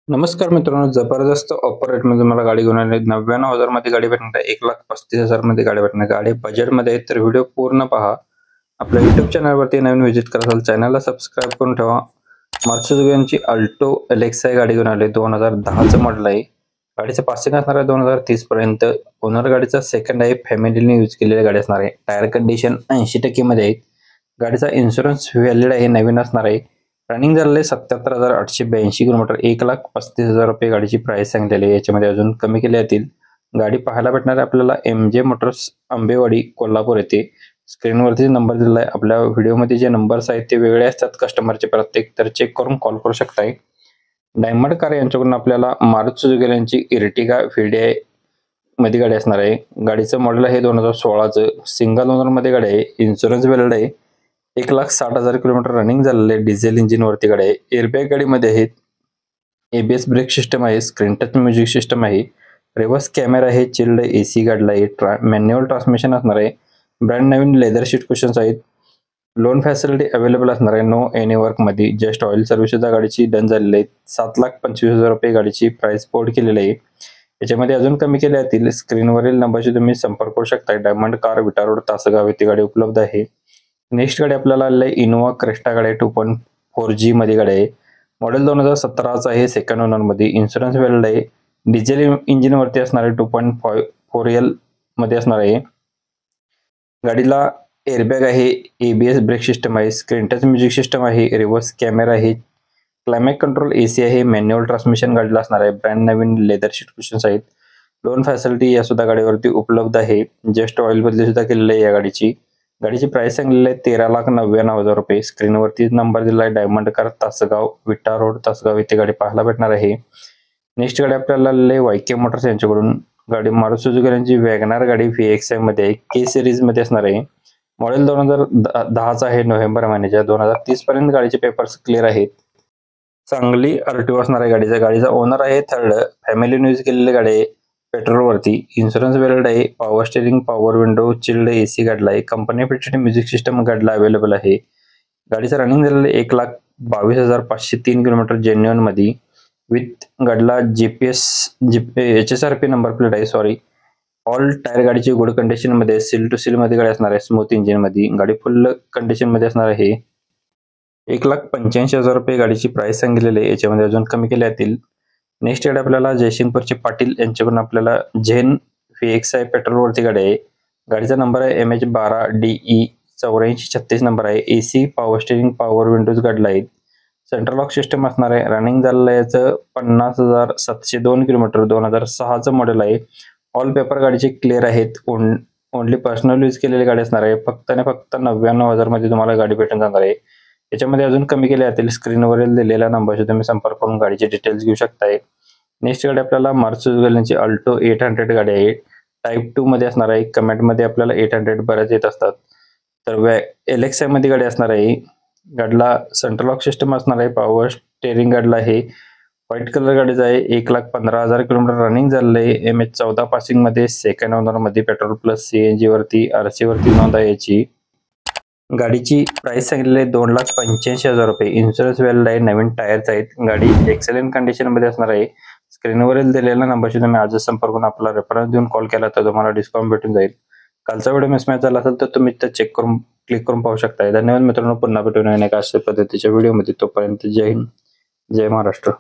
नमस्कार मित्रांनो, जबरदस्त ऑफर रेटमध्ये मला गाडी घेऊन आली. 99,000 मध्ये गाडी भेटणार आहे. 1,35,000 मध्ये गाडी भेटणार. गाडी बजेटमध्ये आहे, तर व्हिडिओ पूर्ण पहा. आपल्या YouTube चॅनलवरती नवीन व्हिजिट करा असाल चॅनलला सबस्क्राईब करून ठेवा. मार्सेडिस बेंझची अल्टो एलेक्सा गाडी घेऊन आली. 2010चं मॉडेल आहे. गाडीचं पासिंग असणार आहे 2030 पर्यंत. ओनर गाडीचा सेकंड आहे. फॅमिलीने यूज केलेली गाडी असणार आहे. टायर कंडिशन 80% मध्ये आहे. गाडीचा इन्शुरन्स व्हॅलिड आहे, नवीन असणार आहे. रनिंग झालेले 77,882 किलोमीटर. 1,35,000 रुपये गाडीची प्राइस सांगितलेली आहे. याच्यामध्ये अजून कमी केले जातील. गाडी पाहायला भेटणार आहे आपल्याला MJ मोटर्स आंबेवाडी कोल्हापूर येथे. स्क्रीनवरती नंबर दिलेला आहे. आपल्या व्हिडिओमध्ये जे नंबर्स आहेत ते वेगळे असतात कस्टमरचे प्रत्येक, तर चेक करून कॉल करू शकताय. डायमंड कार यांच्याकडून आपल्याला मारुती सुझुकी यांची इर्टिगा VDI मध्ये गाडी असणार आहे. गाडीचं मॉडेल आहे 2016चं. सिंगल ओनर मध्ये गाडी आहे. इन्शुरन्स व्हॅलिड आहे. 1,60,000 किलोमीटर रनिंग झालेले डिझेल इंजिन वरती गाडी आहे. एअरबॅग गाडीमध्ये आहेत. ABS ब्रेक सिस्टम आहे. स्क्रीन टच म्युझिक सिस्टम आहे. रिव्हर्स कॅमेरा आहे. चिल्ड AC गाडीला आहे. मॅन्युअल ट्रान्समिशन असणार आहे. ब्रँड नवीन लेदर शीट कुशन्स आहेत. लोन फॅसिलिटी अवेलेबल असणार आहे. नो एनी वर्क मध्ये. जस्ट ऑइल सर्व्हिस सुद्धा गाडीची डन झालेली आहे. 7,25,000 रुपये गाडीची प्राइस पोर्ट केलेली आहे. याच्यामध्ये अजून कमी केले जातील. स्क्रीनवरील नंबरशी तुम्ही संपर्क करू शकता. डायमंड कार विटा रोड तासगाव येथे गाडी उपलब्ध आहे. नेक्स्ट गाडी आपल्याला आलेली आहे इनोवा क्रेस्टा गाडी 2.4G मध्ये गाडी आहे. मॉडेल 2017चा आहे. सेकंड ओनर मध्ये. इन्शुरन्स व्हॅलिड आहे. डिझेल इंजिन वरती असणार आहे. 2.4L मध्ये असणार आहे. गाडीला एअरबॅग आहे. ABS ब्रेक सिस्टम आहे. स्क्रीन टच म्युझिक सिस्टम आहे. रिव्हर्स कॅमेरा आहे. क्लायमेट कंट्रोल AC आहे. मॅन्युअल ट्रान्समिशन गाडीला असणार आहे. ब्रँड नवीन लेदर शीट कुशन्स आहेत. लोन फॅसिलिटी या सुद्धा गाडीवरती उपलब्ध आहे. जस्ट ऑइल बदली सुद्धा केलेली आहे या गाडीची. गाडीची प्राइस सांगितलेली आहे 13,99,000 रुपये. स्क्रीनवरती नंबर दिला आहे. डायमंड कार तासगाव विटा रोड तासगाव इथे गाडी पाहायला भेटणार आहे. नेक्स्ट गाडी आपल्याला YK मोटर्स यांच्याकडून गाडी मारुती सुझुकी यांची वॅगनार गाडी VXI मध्ये आहे. K सिरीज मध्ये असणार आहे. मॉडेल 2010चा आहे. नोव्हेंबर महिन्याच्या. 2030 पर्यंत गाडीचे पेपर्स क्लिअर आहेत. चांगली RTO असणार आहे गाडीचा ओनर आहे थर्ड. फॅमिलीने यूज केलेली गाडी आहे. पेट्रोल वरती. इन्शुरन्स व्हॅलिड आहे. Power steering, power window, chilled AC गाडीला आहे. कंपनी फिटेड म्युझिक सिस्टम गाडीला अवेलेबल आहे. गाडीचं रनिंग झालेलं 1,22,503 किलोमीटर जेन्युअन मध्ये. विथ गाडीला GPS HSRP नंबर प्लेट आहे. सॉरी. ऑल टायर गाडीची गुड कंडिशन मध्ये. सील टू सील मध्ये गाडी असणार आहे. स्मूथ इंजिन मध्ये. गाडी फुल कंडिशन मध्ये असणार आहे. 1,85,000 रुपये गाडीची प्राइस सांगितलेली आहे. याच्यामध्ये अजून कमी केले जातील. नेक्स्ट गाडी आपल्याला जयसिंगपूरचे पाटील यांच्याकडून आपल्याला झेन VXI पेट्रोल वरती गाडी आहे. गाडीचा नंबर आहे MH12DE 8436 नंबर आहे. AC power steering, power Windows गाडीला आहेत. सेंट्रल लॉक सिस्टम असणार आहे. रनिंग झालेलं याचं 50,702 किलोमीटर. 2006चं मॉडेल आहे. ऑल पेपर गाडीचे क्लिअर आहेत. ओनली पर्सनल यूज केलेली गाडी असणार आहे. फक्त आणि फक्त 99,000 मध्ये तुम्हाला गाडी भेटून जाणार आहे. याच्यामध्ये अजून कमी केले जातील. स्क्रीनवरील दिलेल्या नंबरशी तुम्ही संपर्क करून गाडीचे डिटेल्स घेऊ शकताय. नेक्स्ट गाडी आपल्याला मारुती सुझुकी यांची अल्टो 800 गाडी आहे. टाइप 2 मध्ये असणार आहे. कमेंट मध्ये आपल्याला 800 बऱ्याच येत असतात. तर एलेक्सा मध्ये गाडी असणार आहे. गाडीला सेंट्रल लॉक सिस्टम असणार आहे. पॉवर स्टेअरिंग गाडीला आहे. व्हाईट कलर गाडीचा आहे. 1,15,000 किलोमीटर रनिंग झालेलं आहे. MH14 पासिंग मध्ये. सेकंड ओनर मध्ये. पेट्रोल प्लस CNG वरती RC वरती नोंद आहे याची. गाडीची प्राइस सांगितलेली आहे 2,85,000 रुपये. इन्शुरन्स व्हॅलिड आहे. नवीन टायर्स आहेत. गाडी एक्सलेंट कंडिशन मध्ये असणार आहे. स्क्रीनवरील दिलेल्या नंबरशी तुम्ही आजच संपर्क करून आपला रेफरन्स देऊन कॉल केला तर तुम्हाला डिस्काउंट भेटून जाईल. कालचा व्हिडिओ मिसमॅच झाला असेल तर तुम्ही ते चेक करून क्लिक करून पाहू शकता. धन्यवाद मित्रांनो. पुन्हा भेटून एका अशा पद्धतीच्या व्हिडिओमध्ये. तोपर्यंत जय हिंद, जय महाराष्ट्र.